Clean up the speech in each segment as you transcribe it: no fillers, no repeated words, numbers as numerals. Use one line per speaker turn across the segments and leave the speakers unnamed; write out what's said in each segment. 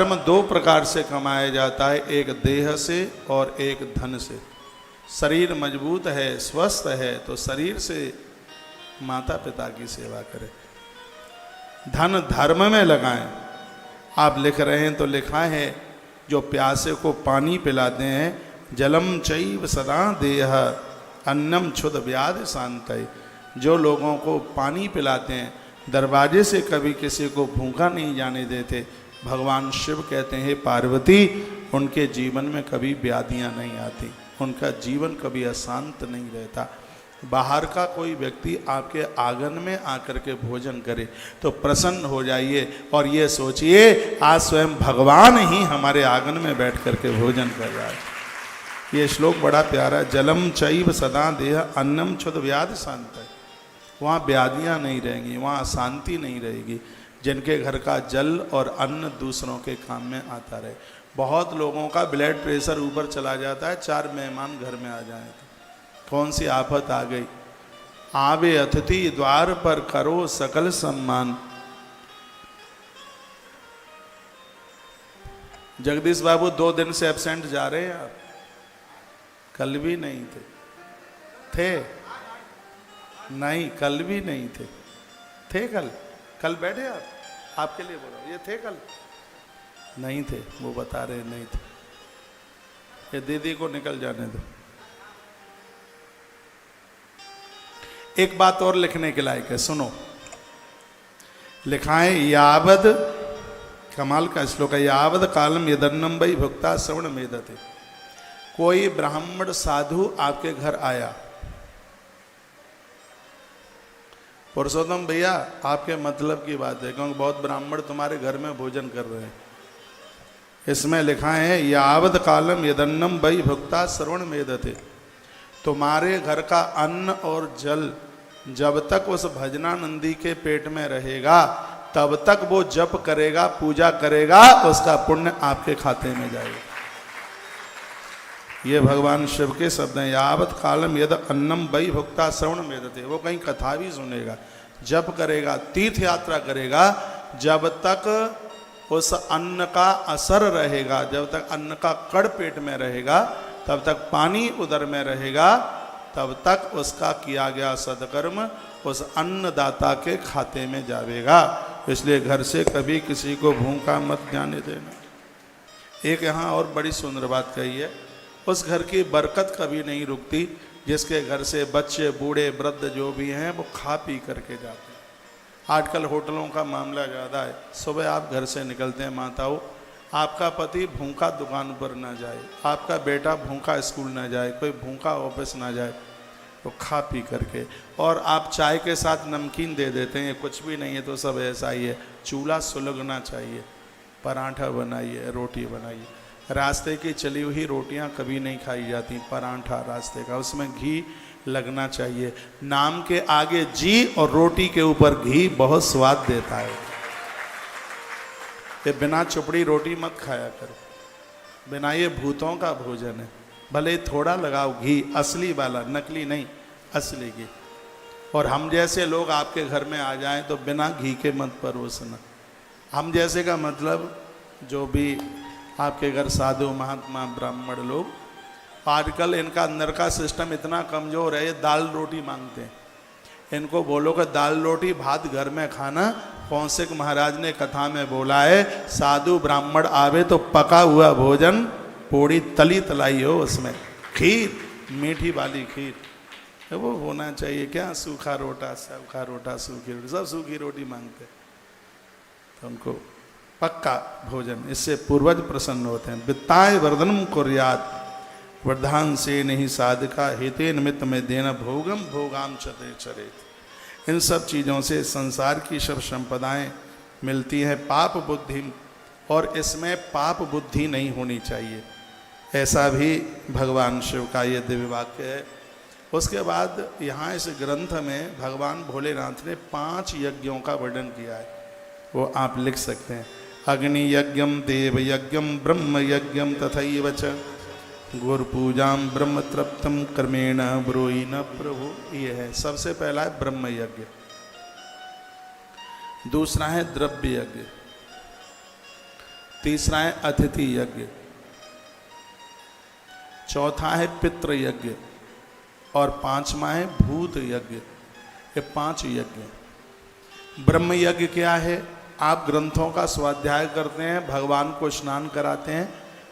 धर्म दो प्रकार से कमाया जाता है, एक देह से और एक धन से। शरीर मजबूत है, स्वस्थ है तो शरीर से माता पिता की सेवा करें, धन धर्म में लगाएं। आप लिख रहे हैं तो लिखा है जो प्यासे को पानी पिलाते हैं, जलम चैव सदा देह अन्नम क्षुद व्याधि शांतय। जो लोगों को पानी पिलाते हैं, दरवाजे से कभी किसी को भूखा नहीं जाने देते, भगवान शिव कहते हैं पार्वती उनके जीवन में कभी व्याधियां नहीं आती, उनका जीवन कभी अशांत नहीं रहता। बाहर का कोई व्यक्ति आपके आंगन में आकर के भोजन करे तो प्रसन्न हो जाइए और ये सोचिए आज स्वयं भगवान ही हमारे आंगन में बैठ करके भोजन कर रहा है। ये श्लोक बड़ा प्यारा, जलम चैव सदा देह अन्नम क्षुद व्याधि शांतय। वहाँ व्याधियाँ नहीं रहेंगी, वहाँ अशांति नहीं रहेगी, जिनके घर का जल और अन्न दूसरों के काम में आता रहे। बहुत लोगों का ब्लड प्रेशर ऊपर चला जाता है, 4 मेहमान घर में आ जाए तो कौन सी आफत आ गई। आवे अतिथि द्वार पर करो सकल सम्मान। जगदीश बाबू 2 दिन से एब्सेंट जा रहे हैं आप, कल भी नहीं थे नहीं, कल भी नहीं थे कल बैठे आप, आपके लिए बोला, ये थे कल नहीं थे, वो बता रहे नहीं थे। ये दीदी को निकल जाने दो। एक बात और लिखने के लायक है, सुनो। लिखा है यावद, कमाल का श्लोक है, यावद कालम यदन्नम वै भुक्ता श्रवण मेदते। कोई ब्राह्मण साधु आपके घर आया, पुरुषोत्तम भैया आपके मतलब की बात है क्योंकि बहुत ब्राह्मण तुम्हारे घर में भोजन कर रहे हैं। इसमें लिखा है यावद कालम यदन्नम वै भुक्ता श्रवण मेदते। तुम्हारे घर का अन्न और जल जब तक उस भजनानंदी के पेट में रहेगा तब तक वो जप करेगा, पूजा करेगा, उसका पुण्य आपके खाते में जाएगा। ये भगवान शिव के शब्द हैं, यावत कालम यद अन्नम वै भुक्ता श्रवण मेदते। वो कहीं कथा भी सुनेगा, जप करेगा, तीर्थ यात्रा करेगा, जब तक उस अन्न का असर रहेगा, जब तक अन्न का कड़ पेट में रहेगा, तब तक पानी उदर में रहेगा, तब तक उसका किया गया सदकर्म उस अन्नदाता के खाते में जाएगा। इसलिए घर से कभी किसी को भूखा मत जाने देना। एक यहाँ और बड़ी सुंदर बात कही है, उस घर की बरकत कभी नहीं रुकती जिसके घर से बच्चे बूढ़े वृद्ध जो भी हैं वो खा पी करके जाते हैं। आजकल होटलों का मामला ज़्यादा है। सुबह आप घर से निकलते हैं माताओं, आपका पति भूखा दुकान पर ना जाए, आपका बेटा भूखा स्कूल ना जाए, कोई भूखा ऑफिस ना जाए, तो खा पी करके, और आप चाय के साथ नमकीन दे देते हैं, कुछ भी नहीं है तो सब ऐसा ही है। चूल्हा सुलगना चाहिए, पराठा बनाइए, रोटी बनाइए। रास्ते की चली हुई रोटियां कभी नहीं खाई जाती, पराठा रास्ते का, उसमें घी लगना चाहिए। नाम के आगे जी और रोटी के ऊपर घी बहुत स्वाद देता है। ये बिना चुपड़ी रोटी मत खाया करो, बिना, ये भूतों का भोजन है। भले थोड़ा लगाओ घी, असली वाला, नकली नहीं, असली घी। और हम जैसे लोग आपके घर में आ जाएं तो बिना घी के मत परोसना। हम जैसे का मतलब जो भी आपके घर साधु महात्मा ब्राह्मण लोग, आजकल इनका अंदर का सिस्टम इतना कमज़ोर है, ये दाल रोटी मांगते हैं। इनको बोलो कि दाल रोटी भात घर में खाना। कौशिक महाराज ने कथा में बोला है, साधु ब्राह्मण आवे तो पका हुआ भोजन, पूड़ी तली तलाई हो, उसमें खीर, मीठी वाली खीर वो होना चाहिए। क्या सूखा रोटा, सूखी रोटी, सब सूखी रोटी मांगते, तो उनको पक्का भोजन, इससे पूर्वज प्रसन्न होते हैं। वित्ताय वर्धनम कुर्यात् वर्धान से नहीं साधका हेते निमित्त में देना भोगम भोगाम चते चरेत। इन सब चीज़ों से संसार की सब संपदाएं मिलती हैं पाप बुद्धि, और इसमें पाप बुद्धि नहीं होनी चाहिए, ऐसा भी भगवान शिव का ये दिव्य वाक्य है। उसके बाद यहाँ इस ग्रंथ में भगवान भोलेनाथ ने 5 यज्ञों का वर्णन किया है, वो आप लिख सकते हैं। अग्नि यज्ञम, देव यज्ञम, ब्रह्म यज्ञम तथैव च गुरुपूजाम ब्रह्म तृप्तम कर्मेण ब्रूहि न प्रभु। ये है, सबसे पहला है ब्रह्म यज्ञ, दूसरा है द्रव्य यज्ञ, तीसरा है अतिथि यज्ञ, चौथा है पितृ यज्ञ और पांचवा है भूत यज्ञ। ये 5 यज्ञ। ब्रह्म यज्ञ क्या है? आप ग्रंथों का स्वाध्याय करते हैं, भगवान को स्नान कराते हैं,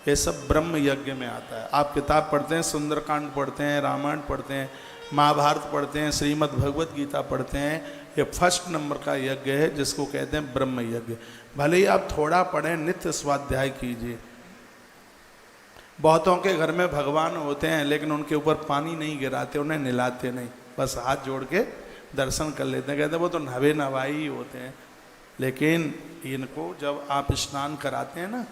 ये सब ब्रह्म यज्ञ में आता है। आप किताब पढ़ते हैं, सुंदरकांड पढ़ते हैं, रामायण पढ़ते हैं, महाभारत पढ़ते हैं, श्रीमद् भगवत गीता पढ़ते हैं, ये फर्स्ट नंबर का यज्ञ है जिसको कहते हैं ब्रह्म यज्ञ। भले ही आप थोड़ा पढ़ें, नित्य स्वाध्याय कीजिए। बहुतों के घर में भगवान होते हैं लेकिन उनके ऊपर पानी नहीं गिराते, उन्हें नहलाते नहीं, बस हाथ जोड़ के दर्शन कर लेते हैं, कहते हैं वो तो नवे नवाई ही होते हैं। लेकिन इनको जब आप स्नान कराते हैं ना,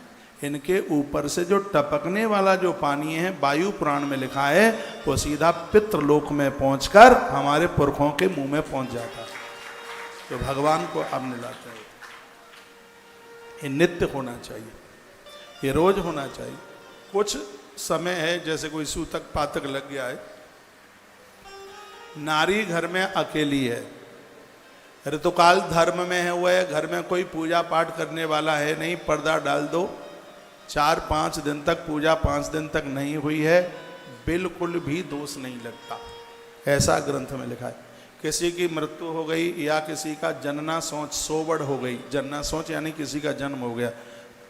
इनके ऊपर से जो टपकने वाला जो पानी है, वायु पुराण में लिखा है, वो सीधा पितृलोक में पहुंचकर हमारे पुरखों के मुंह में पहुंच जाता है। तो भगवान को अब नहलाते हैं। ये नित्य होना चाहिए, ये रोज होना चाहिए। कुछ समय है, जैसे कोई सूतक पातक लग गया है, नारी घर में अकेली है, ऋतुकाल धर्म में है, वो है घर में कोई पूजा पाठ करने वाला है नहीं, पर्दा डाल दो। 4-5 दिन तक पूजा 5 दिन तक नहीं हुई है, बिल्कुल भी दोष नहीं लगता, ऐसा ग्रंथ में लिखा है। किसी की मृत्यु हो गई या किसी का जनना सोच सोवड़ हो गई, जनना सोच यानी किसी का जन्म हो गया,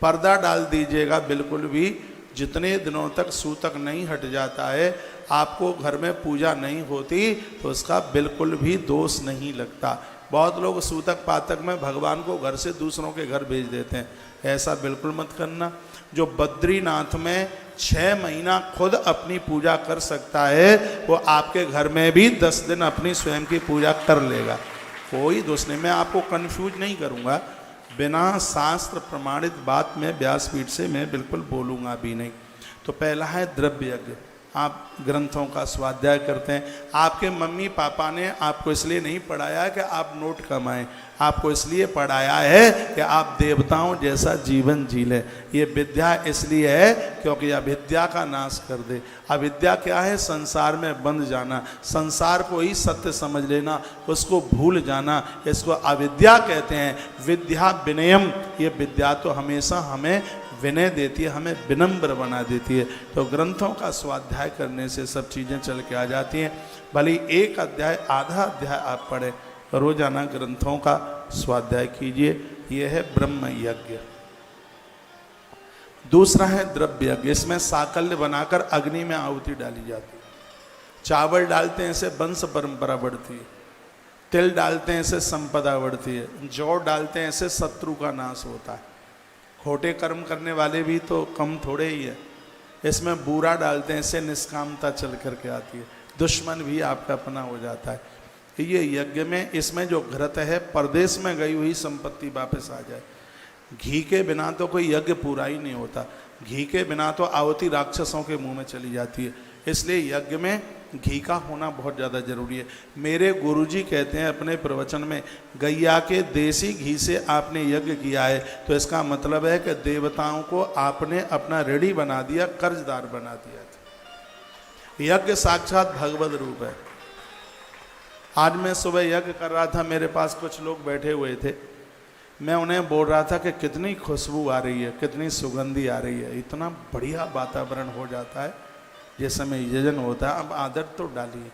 पर्दा डाल दीजिएगा, बिल्कुल भी जितने दिनों तक सूतक नहीं हट जाता है, आपको घर में पूजा नहीं होती, तो उसका बिल्कुल भी दोष नहीं लगता। बहुत लोग सूतक पातक में भगवान को घर से दूसरों के घर भेज देते हैं, ऐसा बिल्कुल मत करना। जो बद्रीनाथ में 6 महीना खुद अपनी पूजा कर सकता है, वो आपके घर में भी 10 दिन अपनी स्वयं की पूजा कर लेगा, कोई दोष नहीं। मैं आपको कंफ्यूज नहीं करूँगा, बिना शास्त्र प्रमाणित बात में व्यासपीठ से मैं बिल्कुल बोलूँगा भी नहीं। तो पहला है द्रव्य यज्ञ। आप ग्रंथों का स्वाध्याय करते हैं। आपके मम्मी पापा ने आपको इसलिए नहीं पढ़ाया कि आप नोट कमाएं, आपको इसलिए पढ़ाया है कि आप देवताओं जैसा जीवन जी लें। ये विद्या इसलिए है क्योंकि अविद्या का नाश कर दे। अविद्या क्या है? संसार में बंध जाना, संसार को ही सत्य समझ लेना, उसको भूल जाना, इसको अविद्या कहते हैं। विद्या विनयम, ये विद्या तो हमेशा हमें विनय देती है, हमें विनम्र बना देती है। तो ग्रंथों का स्वाध्याय करने से सब चीज़ें चल के आ जाती हैं। भले एक अध्याय आधा अध्याय आप पढ़ें, रोजाना ग्रंथों का स्वाध्याय कीजिए। यह है ब्रह्म यज्ञ। दूसरा है द्रव्य यज्ञ। इसमें साकल्य बनाकर अग्नि में आहुति डाली जाती है। चावल डालते हैं, इससे वंश परंपरा बढ़ती है। तिल डालते हैं, इससे संपदा बढ़ती है। जौ डालते हैं, इससे शत्रु का नाश होता है। खोटे कर्म करने वाले भी तो कम थोड़े ही है। इसमें बूरा डालते हैं, इससे निष्कामता चल करके आती है, दुश्मन भी आपका अपना हो जाता है। ये यज्ञ में, इसमें जो घृत है, परदेश में गई हुई संपत्ति वापस आ जाए। घी के बिना तो कोई यज्ञ पूरा ही नहीं होता। घी के बिना तो आहुति राक्षसों के मुंह में चली जाती है। इसलिए यज्ञ में घी का होना बहुत ज़्यादा जरूरी है। मेरे गुरुजी कहते हैं अपने प्रवचन में, गैया के देसी घी से आपने यज्ञ किया है तो इसका मतलब है कि देवताओं को आपने अपना ऋणी बना दिया, कर्जदार बना दिया। यज्ञ साक्षात भगवत रूप है। आज मैं सुबह यज्ञ कर रहा था, मेरे पास कुछ लोग बैठे हुए थे। मैं उन्हें बोल रहा था कि कितनी खुशबू आ रही है, कितनी सुगंधी आ रही है, इतना बढ़िया वातावरण हो जाता है जिस समय यजन होता है। अब आदत तो डालिए,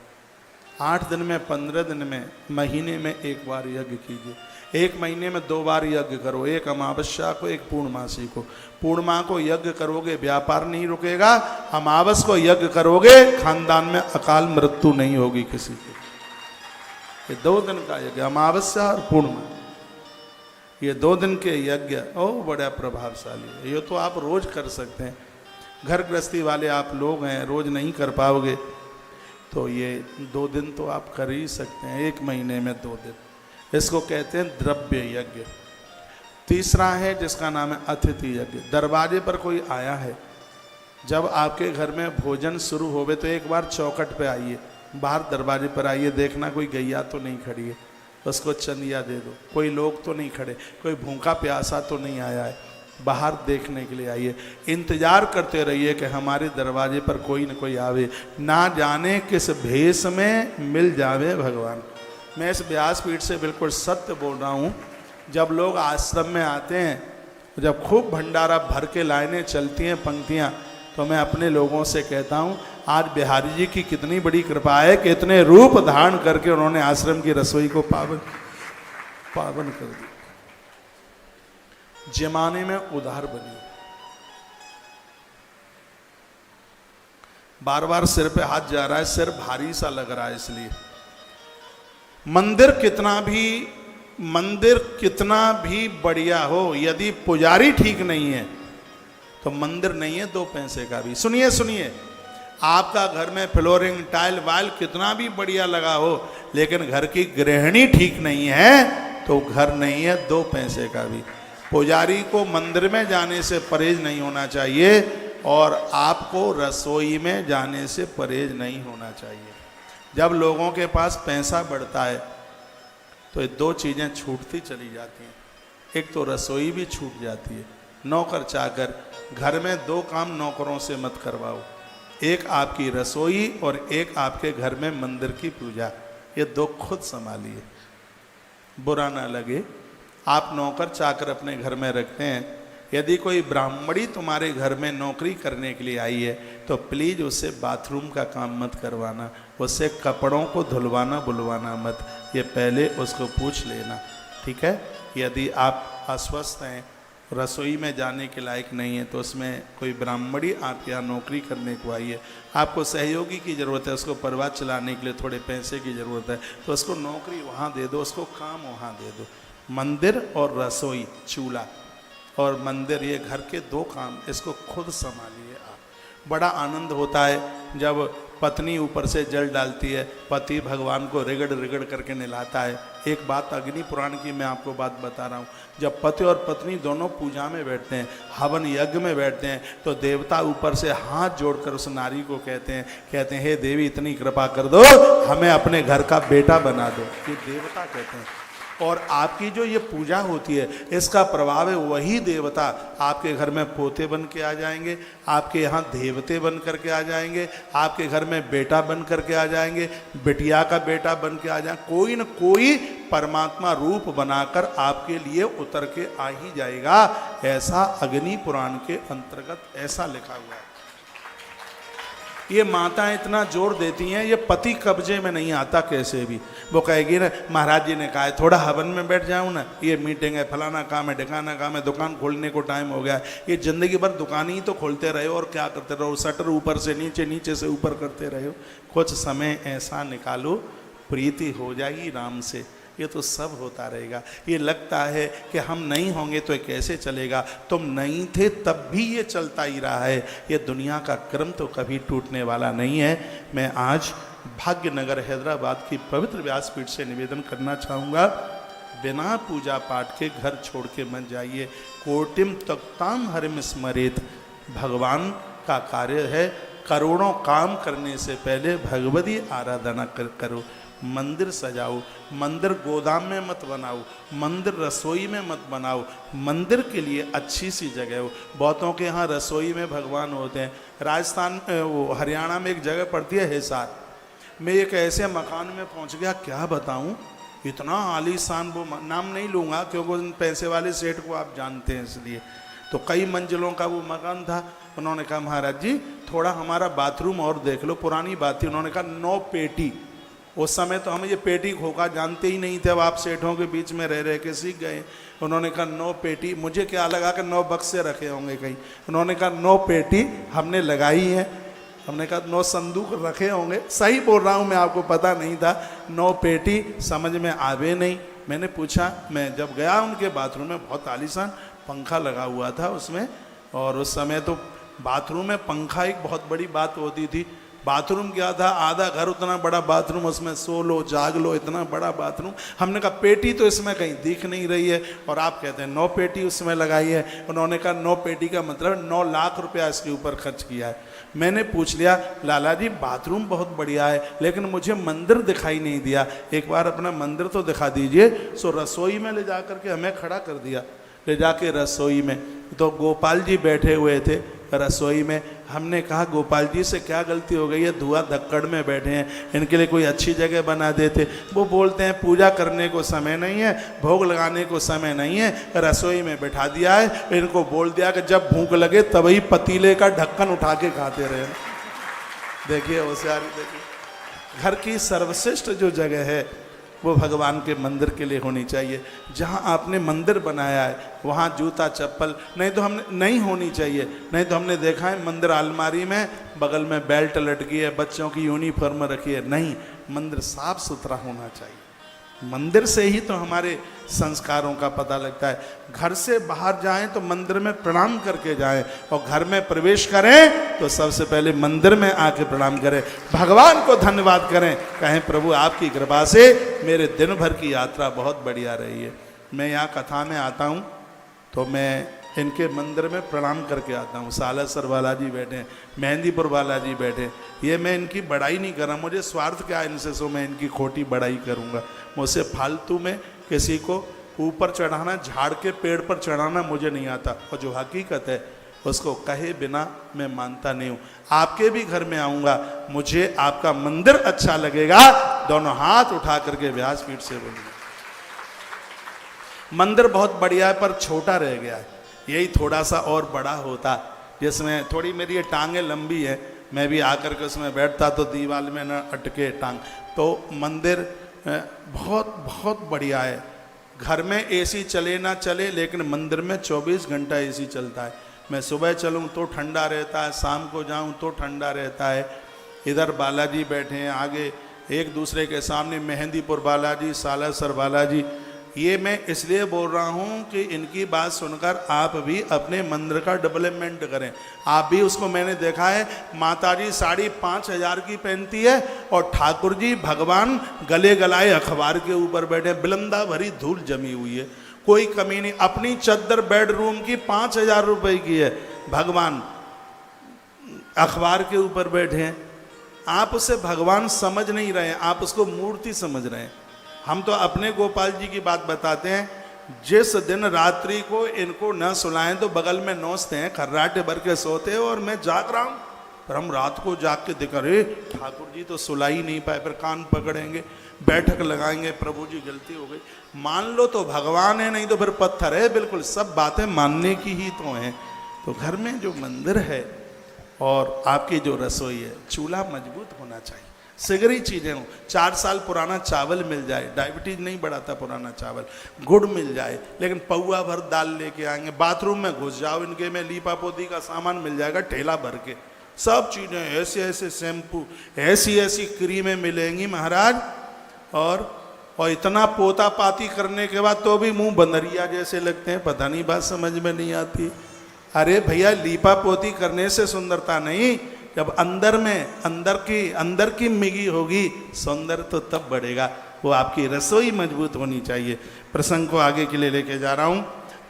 8 दिन में, 15 दिन में, महीने में एक बार यज्ञ कीजिए। 1 महीने में 2 बार यज्ञ करो, एक अमावस्या को, एक पूर्णमासी को। पूर्णिमा को यज्ञ करोगे, व्यापार नहीं रुकेगा। अमावस को यज्ञ करोगे, खानदान में अकाल मृत्यु नहीं होगी किसी की। ये 2 दिन का यज्ञ, अमावस्या और पूर्णिमा, ये 2 दिन के यज्ञ बड़ा प्रभावशाली है। ये तो आप रोज कर सकते हैं। घर गृहस्थी वाले आप लोग हैं, रोज नहीं कर पाओगे तो ये 2 दिन तो आप कर ही सकते हैं, 1 महीने में 2 दिन। इसको कहते हैं द्रव्य यज्ञ। तीसरा है जिसका नाम है अतिथि यज्ञ। दरवाजे पर कोई आया है, जब आपके घर में भोजन शुरू होवे तो एक बार चौखट पे आइए, बाहर दरवाजे पर आइए, देखना कोई गैया तो नहीं खड़ी है, उसको चंदिया दे दो। कोई लोग तो नहीं खड़े, कोई भूखा प्यासा तो नहीं आया है, बाहर देखने के लिए आइए। इंतजार करते रहिए कि हमारे दरवाजे पर कोई न कोई आवे, ना जाने किस भेष में मिल जावे भगवान। मैं इस व्यासपीठ से बिल्कुल सत्य बोल रहा हूँ। जब लोग आश्रम में आते हैं जब खूब भंडारा भर के लाइनें चलती हैं, पंक्तियां, तो मैं अपने लोगों से कहता हूं आज बिहारी जी की कितनी बड़ी कृपा है कि इतने रूप धारण करके उन्होंने आश्रम की रसोई को पावन कर दिया। जमाने में उधार बनी। बार बार सिर पे हाथ जा रहा है, सिर भारी सा लग रहा है, इसलिए मंदिर कितना भी बढ़िया हो, यदि पुजारी ठीक नहीं है तो मंदिर नहीं है 2 पैसे का भी। सुनिए, आपका घर में फ्लोरिंग टाइल वाइल कितना भी बढ़िया लगा हो, लेकिन घर की गृहिणी ठीक नहीं है तो घर नहीं है 2 पैसे का भी। पुजारी को मंदिर में जाने से परहेज नहीं होना चाहिए और आपको रसोई में जाने से परहेज नहीं होना चाहिए। जब लोगों के पास पैसा बढ़ता है तो ये 2 चीज़ें छूटती चली जाती हैं। एक तो रसोई भी छूट जाती है। नौकर चाकर, घर में 2 काम नौकरों से मत करवाओ, एक आपकी रसोई और एक आपके घर में मंदिर की पूजा। ये 2 खुद संभालिए। बुरा ना लगे, आप नौकर चाकर अपने घर में रखते हैं, यदि कोई ब्राह्मणी तुम्हारे घर में नौकरी करने के लिए आई है तो प्लीज़ उससे बाथरूम का काम मत करवाना, उससे कपड़ों को धुलवाना बुलवाना मत, ये पहले उसको पूछ लेना, ठीक है। यदि आप अस्वस्थ हैं, रसोई में जाने के लायक नहीं है, तो उसमें कोई ब्राह्मणी आपके यहाँ नौकरी करने को आई है, आपको सहयोगी की ज़रूरत है, उसको परिवार चलाने के लिए थोड़े पैसे की ज़रूरत है, तो उसको नौकरी वहाँ दे दो, उसको काम वहाँ दे दो। मंदिर और रसोई, चूल्हा और मंदिर, ये घर के 2 काम, इसको खुद संभालिए आप। बड़ा आनंद होता है जब पत्नी ऊपर से जल डालती है, पति भगवान को रिगड़ करके नहलाता है। एक बात अग्नि पुराण की मैं आपको बात बता रहा हूँ, जब पति और पत्नी दोनों पूजा में बैठते हैं, हवन यज्ञ में बैठते हैं, तो देवता ऊपर से हाथ जोड़कर उस नारी को कहते हैं हे देवी इतनी कृपा कर दो, हमें अपने घर का बेटा बना दो। ये देवता कहते हैं। और आपकी जो ये पूजा होती है, इसका प्रभाव है वही देवता आपके घर में पोते बन के आ जाएंगे, आपके यहाँ देवते बन करके आ जाएंगे, आपके घर में बेटा बन करके आ जाएंगे, बिटिया का बेटा बन के आ जाएंगे, कोई न कोई परमात्मा रूप बनाकर आपके लिए उतर के आ ही जाएगा। ऐसा अग्नि पुराण के अंतर्गत ऐसा लिखा हुआ है। ये माताएं इतना जोर देती हैं, ये पति कब्जे में नहीं आता कैसे भी। वो कहेगी ना महाराज जी ने कहा है थोड़ा हवन में बैठ जाऊं ना, ये मीटिंग है, फलाना काम है, ढिकाना काम है, दुकान खोलने को टाइम हो गया, ये जिंदगी भर दुकान ही तो खोलते रहे और क्या करते रहो, शटर ऊपर से नीचे, नीचे से ऊपर करते रहे हो। कुछ समय ऐसा निकालो, प्रीति हो जाएगी राम से। ये तो सब होता रहेगा। ये लगता है कि हम नहीं होंगे तो कैसे चलेगा, तुम नहीं थे तब भी ये चलता ही रहा है। ये दुनिया का क्रम तो कभी टूटने वाला नहीं है। मैं आज भाग्यनगर हैदराबाद की पवित्र व्यासपीठ से निवेदन करना चाहूँगा, बिना पूजा पाठ के घर छोड़ के मत जाइए। कोटिम तक्ताम हरिम स्मरेत, भगवान का कार्य है, करोड़ों काम करने से पहले भगवती आराधना करो। मंदिर सजाओ, मंदिर गोदाम में मत बनाओ, मंदिर रसोई में मत बनाओ, मंदिर के लिए अच्छी सी जगह हो। बहुतों के यहाँ रसोई में भगवान होते हैं। राजस्थान वो हरियाणा में एक जगह पड़ती है हिसार, मैं एक ऐसे मकान में पहुँच गया, क्या बताऊँ, इतना आलीशान, वो नाम नहीं लूँगा क्योंकि उन पैसे वाले सेठ को आप जानते हैं, इसलिए तो कई मंजिलों का वो मकान था। उन्होंने कहा महाराज जी थोड़ा हमारा बाथरूम और देख लो। पुरानी बात थी, उन्होंने कहा 9 पेटी। उस समय तो हम ये पेटी खोखा जानते ही नहीं थे, अब आप सेठों के बीच में रह के सीख गए। उन्होंने कहा 9 पेटी, मुझे क्या लगा कि 9 बक्से रखे होंगे कहीं। उन्होंने कहा 9 पेटी हमने लगाई है। हमने कहा 9 संदूक रखे होंगे। सही बोल रहा हूँ मैं, आपको पता नहीं था। 9 पेटी समझ में आवे नहीं। मैंने पूछा, मैं जब गया उनके बाथरूम में, बहुत आलीशान पंखा लगा हुआ था उसमें, और उस समय तो बाथरूम में पंखा एक बहुत बड़ी बात होती थी। बाथरूम क्या था, आधा घर उतना बड़ा बाथरूम, उसमें सो लो जाग लो, इतना बड़ा बाथरूम। हमने कहा पेटी तो इसमें कहीं दिख नहीं रही है, और आप कहते हैं 9 पेटी उसमें लगाई है। उन्होंने कहा 9 पेटी का मतलब 9 लाख रुपया इसके ऊपर खर्च किया है। मैंने पूछ लिया, लाला जी बाथरूम बहुत बढ़िया है लेकिन मुझे मंदिर दिखाई नहीं दिया, एक बार अपना मंदिर तो दिखा दीजिए। सो रसोई में ले जा करके हमें खड़ा कर दिया, ले जाके रसोई में, तो गोपाल जी बैठे हुए थे रसोई में, हमने कहा गोपाल जी से क्या गलती हो गई है, धुआं धक्कड़ में बैठे हैं, इनके लिए कोई अच्छी जगह बना देते। वो बोलते हैं पूजा करने को समय नहीं है, भोग लगाने को समय नहीं है, रसोई में बैठा दिया है, इनको बोल दिया कि जब भूख लगे तभी पतीले का ढक्कन उठा के खाते रहे। देखिए होशियारी, देखिए घर की सर्वश्रेष्ठ जो जगह है वो भगवान के मंदिर के लिए होनी चाहिए। जहाँ आपने मंदिर बनाया है वहाँ जूता चप्पल नहीं तो हमने नहीं होनी चाहिए। नहीं तो हमने देखा है मंदिर अलमारी में बगल में बेल्ट लटकी है, बच्चों की यूनिफॉर्म रखी है। नहीं, मंदिर साफ सुथरा होना चाहिए। मंदिर से ही तो हमारे संस्कारों का पता लगता है। घर से बाहर जाएं तो मंदिर में प्रणाम करके जाएं, और घर में प्रवेश करें तो सबसे पहले मंदिर में आके प्रणाम करें, भगवान को धन्यवाद करें, कहें प्रभु आपकी कृपा से मेरे दिन भर की यात्रा बहुत बढ़िया रही है। मैं यहाँ कथा में आता हूँ तो मैं इनके मंदिर में प्रणाम करके आता हूँ। सालासर वाला जी बैठे, मेहंदीपुर वाला जी बैठे। ये मैं इनकी बड़ाई नहीं कर रहा, मुझे स्वार्थ क्या इनसे, सो मैं इनकी खोटी बड़ाई करूँगा। मुझसे फालतू में किसी को ऊपर चढ़ाना, झाड़ के पेड़ पर चढ़ाना मुझे नहीं आता, और जो हकीकत है उसको कहे बिना मैं मानता नहीं हूँ। आपके भी घर में आऊँगा, मुझे आपका मंदिर अच्छा लगेगा, दोनों हाथ उठा करके व्यासपीठ से बोलूँगा। मंदिर बहुत बढ़िया है पर छोटा रह गया है, यही थोड़ा सा और बड़ा होता, जिसमें थोड़ी मेरी ये टांगें लंबी है, मैं भी आकर के उसमें बैठता तो दीवार में न अटके टांग। तो मंदिर बहुत बहुत बढ़िया है। घर में एसी चले ना चले, लेकिन मंदिर में 24 घंटा एसी चलता है। मैं सुबह चलूँ तो ठंडा रहता है, शाम को जाऊँ तो ठंडा रहता है। इधर बालाजी बैठे हैं, आगे एक दूसरे के सामने मेहंदीपुर बालाजी, सालासर बालाजी। ये मैं इसलिए बोल रहा हूँ कि इनकी बात सुनकर आप भी अपने मंदिर का डेवलपमेंट करें। आप भी उसको, मैंने देखा है माताजी साड़ी 5,000 की पहनती है और ठाकुर जी भगवान गले गलाए अखबार के ऊपर बैठे, बिलंदा भरी धूल जमी हुई है, कोई कमी नहीं। अपनी चद्दर बेडरूम की 5,000 रुपए की है, भगवान अखबार के ऊपर बैठे हैं। आप उसे भगवान समझ नहीं रहे हैं, आप उसको मूर्ति समझ रहे हैं। हम तो अपने गोपाल जी की बात बताते हैं, जिस दिन रात्रि को इनको न सुलाएं तो बगल में नोचते हैं, खर्राटे भर के सोते हैं और मैं जाग रहा हूँ, पर हम रात को जाग के देखा रे ठाकुर जी तो सुला ही नहीं पाए, फिर कान पकड़ेंगे, बैठक लगाएंगे, प्रभु जी गलती हो गई। मान लो तो भगवान है, नहीं तो फिर पत्थर है। बिल्कुल सब बातें मानने की ही तो हैं। तो घर में जो मंदिर है और आपकी जो रसोई है, चूल्हा मजबूत होना चाहिए, सिगरी चीज़ें हों। 4 साल पुराना चावल मिल जाए, डायबिटीज नहीं बढ़ाता पुराना चावल। गुड़ मिल जाए, लेकिन पौआ भर दाल लेके आएंगे। बाथरूम में घुस जाओ इनके में, लीपा पोती का सामान मिल जाएगा ठेला भर के, सब चीज़ें, ऐसे ऐसे शैम्पू, ऐसी ऐसी क्रीमें मिलेंगी महाराज। और इतना पोता पाती करने के बाद तो भी मुंह बंदरिया जैसे लगते हैं, पता नहीं बात समझ में नहीं आती। अरे भैया लीपा पोती करने से सुंदरता नहीं, जब अंदर की मिगी होगी, सौंदर्य तो तब बढ़ेगा। वो आपकी रसोई मजबूत होनी चाहिए। प्रसंग को आगे के लिए लेके जा रहा हूँ।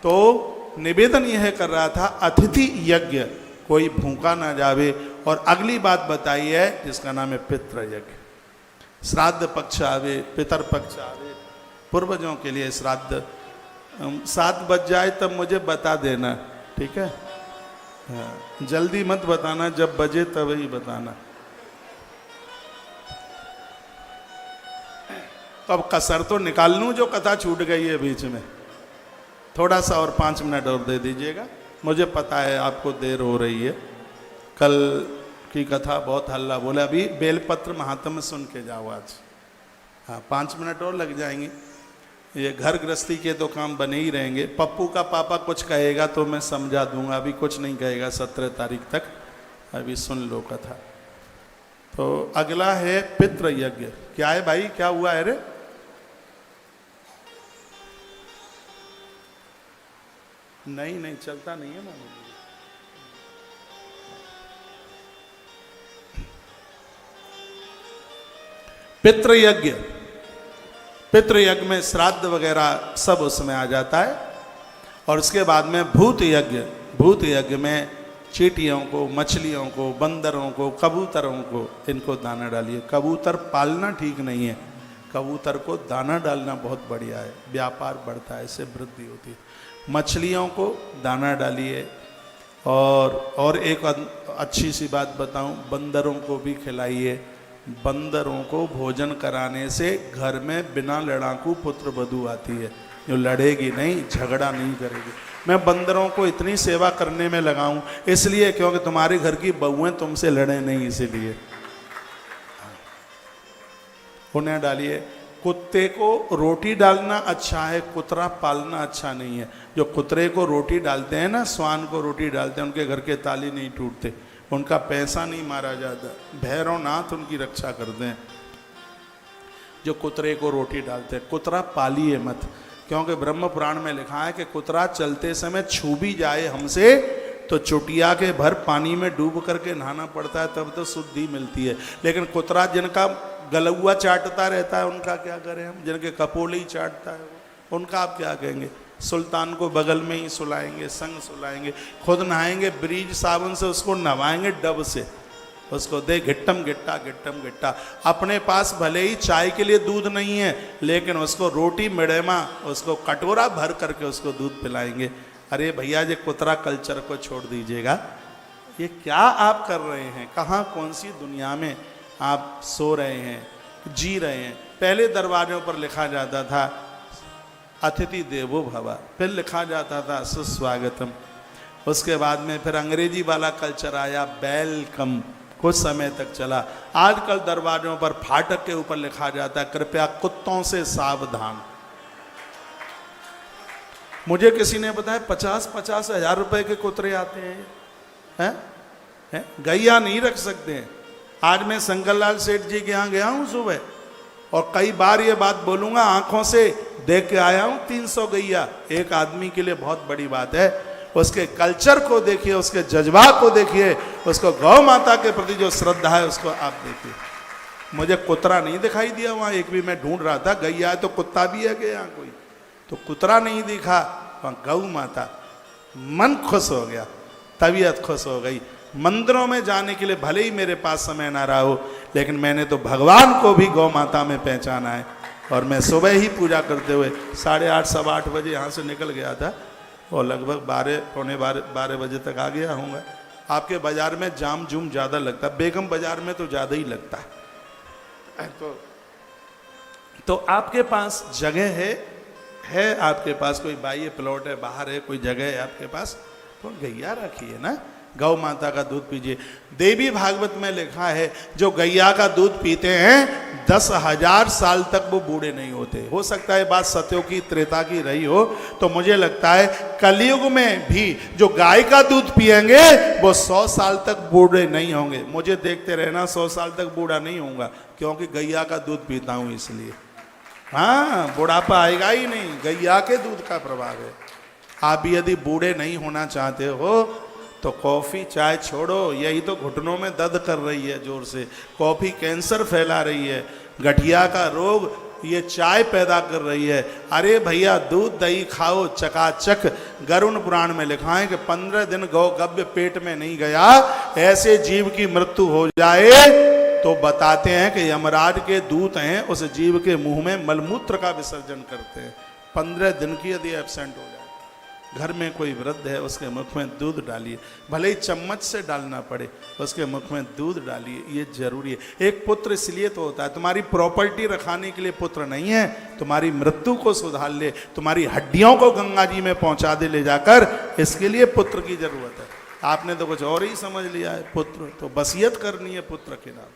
तो निवेदन यह कर रहा था, अतिथि यज्ञ, कोई भूखा ना जावे। और अगली बात बताई है जिसका नाम है पितृ यज्ञ। श्राद्ध पक्ष आवे, पितर पक्ष आवे, पूर्वजों के लिए श्राद्ध। 7 बज जाए तब मुझे बता देना, ठीक है? हाँ, जल्दी मत बताना, जब बजे तब ही बताना। तो अब कसर तो निकाल लूं, जो कथा छूट गई है बीच में। थोड़ा सा और 5 मिनट और दे दीजिएगा, मुझे पता है आपको देर हो रही है। कल की कथा बहुत हल्ला बोला, अभी बेलपत्र महात्म्य सुन के जाओ आज। हाँ, 5 मिनट और लग जाएंगे। ये घर गृहस्थी के तो काम बने ही रहेंगे। पप्पू का पापा कुछ कहेगा तो मैं समझा दूंगा, अभी कुछ नहीं कहेगा 17 तारीख तक, अभी सुन लो कथा। तो अगला है पितृ यज्ञ। क्या है भाई, क्या हुआ है रे? नहीं चलता नहीं है मानो। पितृयज्ञ, पितृयज्ञ में श्राद्ध वगैरह सब उसमें आ जाता है। और उसके बाद में भूत यज्ञ, भूत यज्ञ में चींटियों को, मछलियों को, बंदरों को, कबूतरों को, इनको दाना डालिए। कबूतर पालना ठीक नहीं है, कबूतर को दाना डालना बहुत बढ़िया है, व्यापार बढ़ता है, इससे वृद्धि होती है। मछलियों को दाना डालिए। और एक अच्छी सी बात बताऊं, बंदरों को भी खिलाइए। बंदरों को भोजन कराने से घर में बिना लड़ाकू पुत्र वधू आती है, जो लड़ेगी नहीं, झगड़ा नहीं करेगी। मैं बंदरों को इतनी सेवा करने में लगाऊं इसलिए क्योंकि तुम्हारे घर की बहुएं तुमसे लड़े नहीं, इसीलिए उन्हें डालिए। कुत्ते को रोटी डालना अच्छा है, कुतरा पालना अच्छा नहीं है। जो कुतरे को रोटी डालते हैं ना, स्वान को रोटी डालते हैं, उनके घर के ताले नहीं टूटते, उनका पैसा नहीं मारा जाता, भैरवनाथ उनकी रक्षा करते हैं। जो कुतरे को रोटी डालते हैं, कुतरा पालिए मत, क्योंकि ब्रह्म पुराण में लिखा है कि कुतरा चलते समय छू भी जाए हमसे तो चुटिया के भर पानी में डूब करके नहाना पड़ता है, तब तो शुद्धि मिलती है। लेकिन कुतरा जिनका गलुआ चाटता रहता है उनका क्या करें हम, जिनके कपोले ही चाटता है वो, उनका आप क्या कहेंगे। सुल्तान को बगल में ही सुलाएंगे, संग सुलाएंगे, खुद नहाएंगे, ब्रीज साबुन से उसको नहवाएंगे, डब से उसको दे घिट्टम गिट्टा गिट्टम गिट्टा। अपने पास भले ही चाय के लिए दूध नहीं है, लेकिन उसको रोटी मिड़ेमा, उसको कटोरा भर करके उसको दूध पिलाएंगे। अरे भैया ये कुतरा कल्चर को छोड़ दीजिएगा। ये क्या आप कर रहे हैं, कहाँ कौन सी दुनिया में आप सो रहे हैं, जी रहे हैं। पहले दरवाजों पर लिखा जाता था अतिथि देवो भव, फिर लिखा जाता था सुस्वागतम, उसके बाद में फिर अंग्रेजी वाला कल्चर आया वेलकम, कुछ समय तक चला। आजकल दरवाजों पर फाटक के ऊपर लिखा जाता है कृपया कुत्तों से सावधान। मुझे किसी ने बताया 50-50 हजार रुपए के कुतरे आते हैं, गैया नहीं रख सकते हैं। आज मैं शंकरलाल सेठ जी के यहाँ गया हूँ सुबह, और कई बार ये बात बोलूंगा, आंखों से देख के आया हूँ 300 गैया। एक आदमी के लिए बहुत बड़ी बात है, उसके कल्चर को देखिए, उसके जज्बात को देखिए, उसको गौ माता के प्रति जो श्रद्धा है उसको आप देखिए। मुझे कुतरा नहीं दिखाई दिया वहाँ, एक भी मैं ढूंढ रहा था, गैया है तो कुत्ता भी है क्या यहाँ कोई, तो कुतरा नहीं दिखा, वहाँ गौ माता। मन खुश हो गया, तबीयत खुश हो गई। मंदिरों में जाने के लिए भले ही मेरे पास समय ना रहा हो, लेकिन मैंने तो भगवान को भी गौ माता में पहचाना है। और मैं सुबह ही पूजा करते हुए 8:30 सवा 8 बजे यहाँ से निकल गया था, और लगभग 12 बजे तक आ गया होऊंगा। आपके बाजार में जाम जूम ज़्यादा लगता है, बेगम बाजार में तो ज़्यादा ही लगता है। तो आपके पास जगह है आपके पास कोई बाह्य प्लॉट है, बाहर है कोई जगह है आपके पास, तो गैया रखिए ना, गौ माता का दूध पीजिए। देवी भागवत में लिखा है जो गैया का दूध पीते हैं 10,000 साल तक वो बूढ़े नहीं होते। हो सकता है बात सत्यों की त्रेता की रही हो, तो मुझे लगता है कलयुग में भी जो गाय का दूध पिएंगे वो 100 साल तक बूढ़े नहीं होंगे। मुझे देखते रहना, 100 साल तक बूढ़ा नहीं होऊंगा, क्योंकि गैया का दूध पीता हूँ इसलिए। हाँ, बुढ़ापा आएगा ही नहीं, गैया के दूध का प्रभाव है। आप भी यदि बूढ़े नहीं होना चाहते हो तो कॉफ़ी चाय छोड़ो, यही तो घुटनों में दर्द कर रही है जोर से। कॉफ़ी कैंसर फैला रही है, गठिया का रोग ये चाय पैदा कर रही है। अरे भैया दूध दही खाओ चकाचक। गरुण पुराण में लिखा है कि 15 दिन गौ गव्य पेट में नहीं गया, ऐसे जीव की मृत्यु हो जाए तो बताते हैं कि यमराज के दूत हैं, उस जीव के मुंह में मलमूत्र का विसर्जन करते हैं। 15 दिन की यदि एब्सेंट हो जाए, घर में कोई वृद्ध है उसके मुख में दूध डालिए, भले ही चम्मच से डालना पड़े, उसके मुख में दूध डालिए, ये जरूरी है। एक पुत्र इसलिए तो होता है, तुम्हारी प्रॉपर्टी रखाने के लिए पुत्र नहीं है, तुम्हारी मृत्यु को सुधार ले, तुम्हारी हड्डियों को गंगा जी में पहुंचा दे ले जाकर, इसके लिए पुत्र की जरूरत है। आपने तो कुछ और ही समझ लिया है, पुत्र तो वसीयत करनी है पुत्र के नाम।